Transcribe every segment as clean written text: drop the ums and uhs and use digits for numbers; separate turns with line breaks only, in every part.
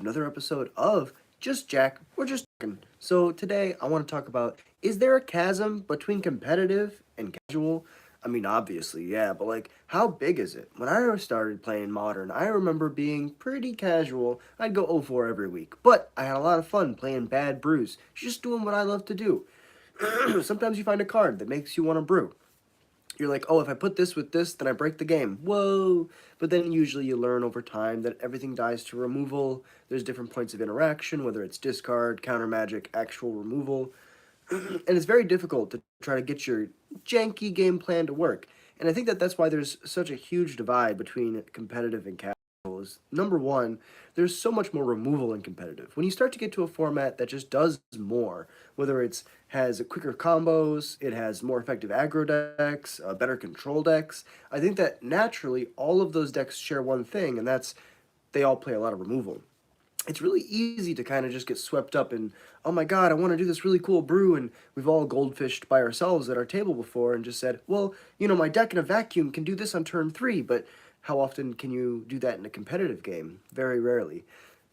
another episode of Just Jack. We're just talking. So today I want to talk about, is there a chasm between competitive and casual? I mean, obviously, yeah, but like, how big is it? When I started playing Modern, I remember being pretty casual. I'd go 0-4 every week, but I had a lot of fun playing Bad Brews, just doing what I love to do. Sometimes you find a card that makes you want to brew. You're like, oh, if I put this with this, then I break the game. Whoa! But then usually you learn over time that everything dies to removal. There's different points of interaction, whether it's discard, counter magic, actual removal. And it's very difficult to try to get your janky game plan to work. And I think that that's why there's such a huge divide between competitive and casual. Is number one, there's so much more removal in competitive. When you start to get to a format that just does more, whether it's has quicker combos, it has more effective aggro decks, better control decks, I think that naturally all of those decks share one thing, and that's they all play a lot of removal. It's really easy to kind of just get swept up in, oh my god, I want to do this really cool brew, and we've all goldfished by ourselves at our table before and just said, well, my deck in a vacuum can do this on turn 3, but how often can you do that in a competitive game? Very rarely.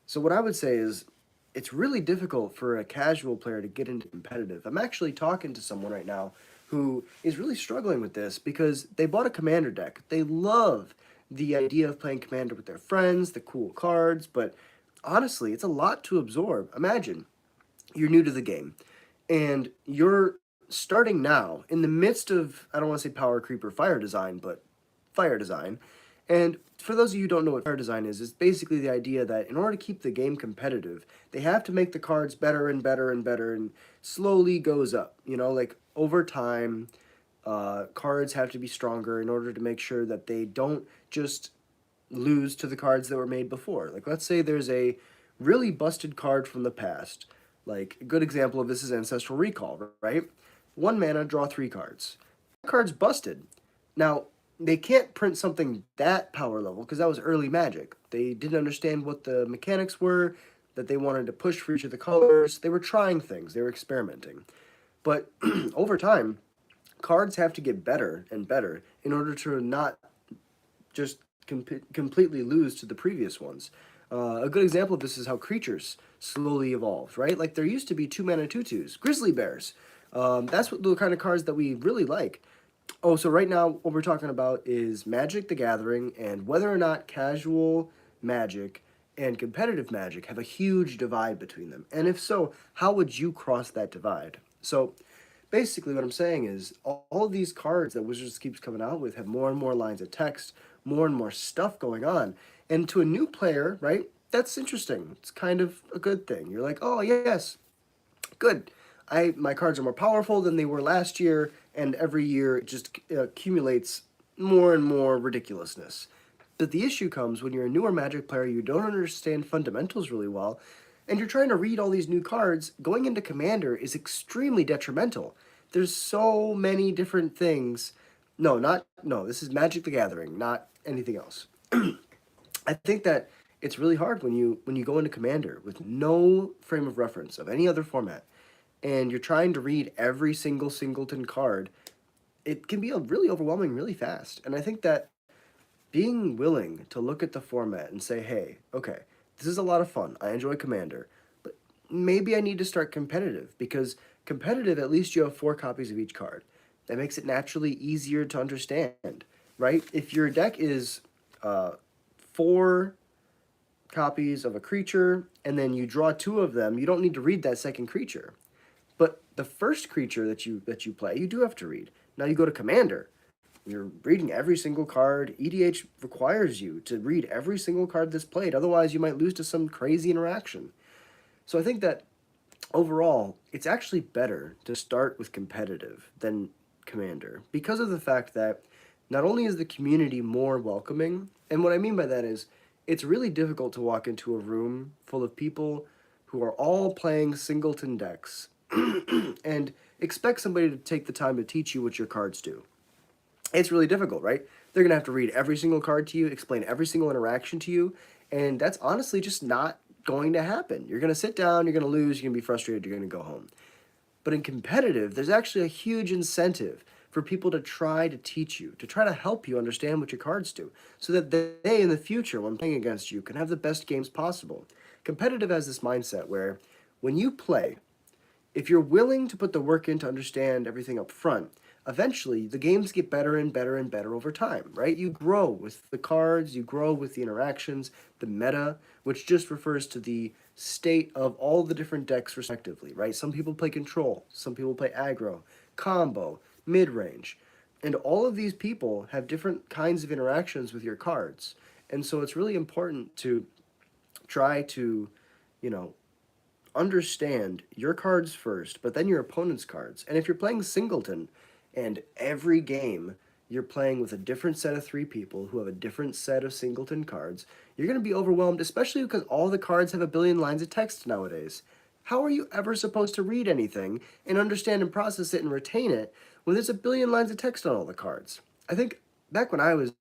So what I would say is, it's really difficult for a casual player to get into competitive. I'm actually talking to someone right now who is really struggling with this because they bought a commander deck. They love the idea of playing commander with their friends, the cool cards, but honestly, it's a lot to absorb. Imagine you're new to the game and you're starting now in the midst of, I don't want to say power creep or fire design, but fire design. And for those of you who don't know what fire design is, it's basically the idea that in order to keep the game competitive, they have to make the cards better and better and better and slowly goes up. Like over time, cards have to be stronger in order to make sure that they don't just lose to the cards that were made before. Like, let's say there's a really busted card from the past. Like, a good example of this is Ancestral Recall, right? 1 mana, draw 3 cards. That card's busted. Now, they can't print something that power level because that was early Magic. They didn't understand what the mechanics were, that they wanted to push for each of the colors. They were trying things. They were experimenting. But over time, cards have to get better and better in order to not just completely lose to the previous ones. A good example of this is how creatures slowly evolved, right? Like there used to be 2 mana tutus, grizzly bears. That's what the kind of cards that we really like. Oh, so right now what we're talking about is Magic the Gathering and whether or not casual Magic and competitive Magic have a huge divide between them. And if so, how would you cross that divide? So basically what I'm saying is all of these cards that Wizards keeps coming out with have more and more lines of text, more and more stuff going on. And to a new player, right, that's interesting. It's kind of a good thing. You're like, oh, yes, good. My cards are more powerful than they were last year, and every year it just accumulates more and more ridiculousness. But the issue comes when you're a newer Magic player, you don't understand fundamentals really well, and you're trying to read all these new cards. Going into Commander is extremely detrimental. There's so many different things. No, this is Magic the Gathering, not anything else. I think that it's really hard when you go into Commander with no frame of reference of any other format, and you're trying to read every single singleton card. It can be really overwhelming really fast. And I think that being willing to look at the format and say, hey, okay, this is a lot of fun. I enjoy Commander, but maybe I need to start competitive because competitive, at least you have 4 copies of each card. That makes it naturally easier to understand, right? If your deck is 4 copies of a creature and then you draw 2 of them, you don't need to read that second creature. But the first creature that you play, you do have to read. Now you go to Commander. You're reading every single card. EDH requires you to read every single card that's played. Otherwise, you might lose to some crazy interaction. So I think that overall, it's actually better to start with competitive than Commander because of the fact that not only is the community more welcoming, and what I mean by that is it's really difficult to walk into a room full of people who are all playing singleton decks and expect somebody to take the time to teach you what your cards do. It's really difficult, right? They're going to have to read every single card to you, explain every single interaction to you, and that's honestly just not going to happen. You're going to sit down, you're going to lose, you're going to be frustrated, you're going to go home. But in competitive, there's actually a huge incentive for people to try to teach you, to try to help you understand what your cards do, so that they in the future, when playing against you, can have the best games possible. competitive has this mindset where when you play, if you're willing to put the work in to understand everything up front, eventually the games get better and better and better over time, right? You grow with the cards, you grow with the interactions, the meta, which just refers to the state of all the different decks respectively, right? Some people play control, some people play aggro, combo, mid-range, and all of these people have different kinds of interactions with your cards. And so it's really important to try to, you know, understand your cards first, but then your opponent's cards. And if you're playing singleton and every game you're playing with a different set of three people who have a different set of singleton cards, you're going to be overwhelmed, especially because all the cards have a billion lines of text nowadays. How are you ever supposed to read anything and understand and process it and retain it when there's a billion lines of text on all the cards? I think back when I was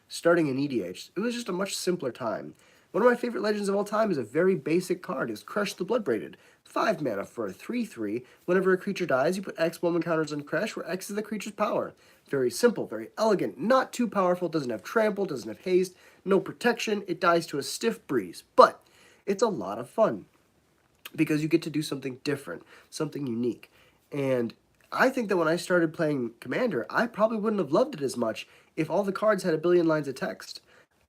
starting in EDH, it was just a much simpler time. One of my favorite legends of all time is a very basic card. It's Crush the Bloodbraided. 5 mana for a 3/3. Whenever a creature dies, you put X moment counters on Crush, where X is the creature's power. Very simple, very elegant, not too powerful, doesn't have trample, doesn't have haste, no protection, it dies to a stiff breeze. But it's a lot of fun because you get to do something different, something unique. And I think that when I started playing Commander, I probably wouldn't have loved it as much if all the cards had a billion lines of text.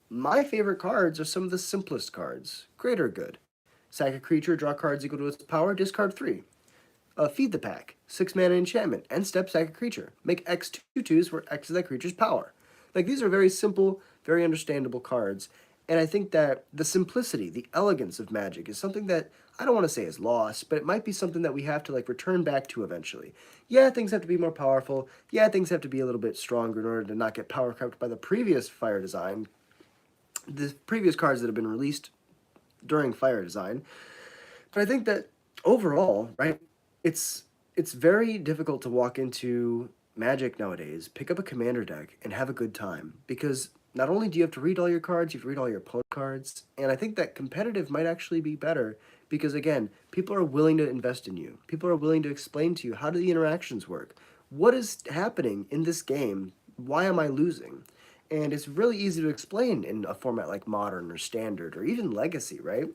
My favorite cards are some of the simplest cards. Greater Good. Sack a creature, draw cards equal to its power, discard 3. Feed the Pack. 6 mana enchantment. End step, sack a creature. Make X 2/2s where X is that creature's power. Like, these are very simple, very understandable cards. And I think that the simplicity, the elegance of Magic is something that I don't want to say is lost, but it might be something that we have to return back to eventually. Yeah, things have to be more powerful. Yeah, things have to be a little bit stronger in order to not get power crept by the previous Fire design, the previous cards that have been released during Fire design. But I think that overall, right, it's very difficult to walk into Magic nowadays, pick up a Commander deck, and have a good time. Because not only do you have to read all your cards, you have to read all your opponent cards. And I think that competitive might actually be better because, again, people are willing to invest in you. People are willing to explain to you, how do the interactions work? What is happening in this game? Why am I losing? And it's really easy to explain in a format like Modern or Standard or even Legacy, right?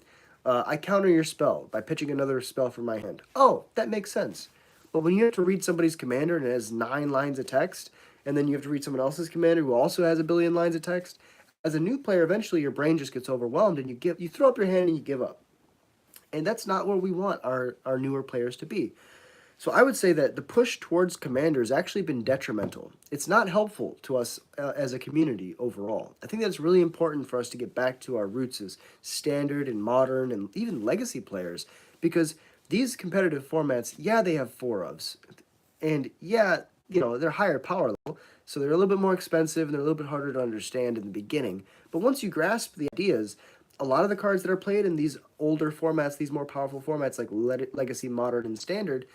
I counter your spell by pitching another spell from my hand. Oh, that makes sense. But when you have to read somebody's commander and it has 9 lines of text, and then you have to read someone else's commander who also has a billion lines of text, as a new player, eventually your brain just gets overwhelmed and you throw up your hand and you give up. And that's not where we want our newer players to be. So I would say that the push towards Commander has actually been detrimental. It's not helpful to us as a community overall. I think that's really important for us to get back to our roots as Standard and Modern and even Legacy players, because these competitive formats, yeah, they have 4-ofs. And yeah, they're higher power level, so they're a little bit more expensive and they're a little bit harder to understand in the beginning. But once you grasp the ideas, a lot of the cards that are played in these older formats, these more powerful formats like Legacy, Modern, and Standard,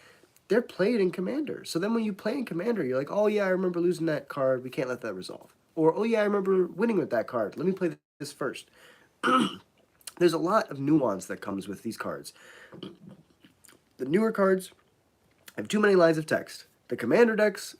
they're played in Commander. So then when you play in Commander, you're like, oh yeah, I remember losing that card. We can't let that resolve. Or, oh yeah, I remember winning with that card. Let me play this first. There's a lot of nuance that comes with these cards. The newer cards have too many lines of text. The Commander decks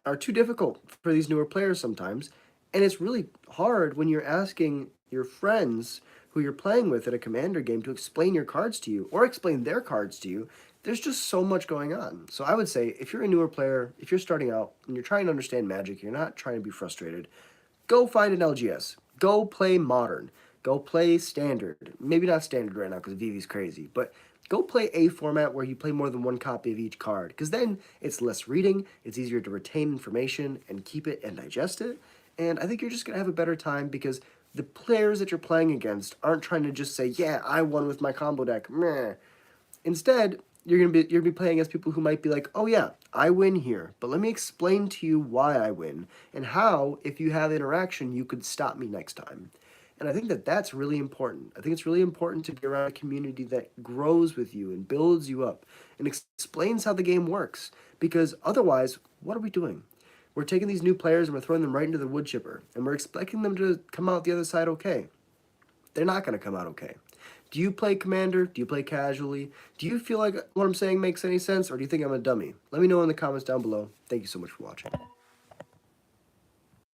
are too difficult for these newer players sometimes. And it's really hard when you're asking your friends who you're playing with at a Commander game to explain your cards to you or explain their cards to you. There's just so much going on. So I would say if you're a newer player, if you're starting out and you're trying to understand Magic, you're not trying to be frustrated, go find an LGS. Go play Modern. Go play Standard. Maybe not Standard right now because VV's crazy, but go play a format where you play more than one copy of each card, because then it's less reading, it's easier to retain information and keep it and digest it, and I think you're just going to have a better time because the players that you're playing against aren't trying to just say, yeah, I won with my combo deck, meh. Instead, you're gonna be playing against people who might be like, oh yeah, I win here, but let me explain to you why I win and how, if you have interaction, you could stop me next time. And I think that that's really important. I think it's really important to be around a community that grows with you and builds you up and explains how the game works. Because otherwise, what are we doing? We're taking these new players and we're throwing them right into the wood chipper, and we're expecting them to come out the other side okay. They're not going to come out okay. Do you play Commander? Do you play casually? Do you feel like what I'm saying makes any sense, or do you think I'm a dummy? Let me know in the comments down below. Thank you so much for watching.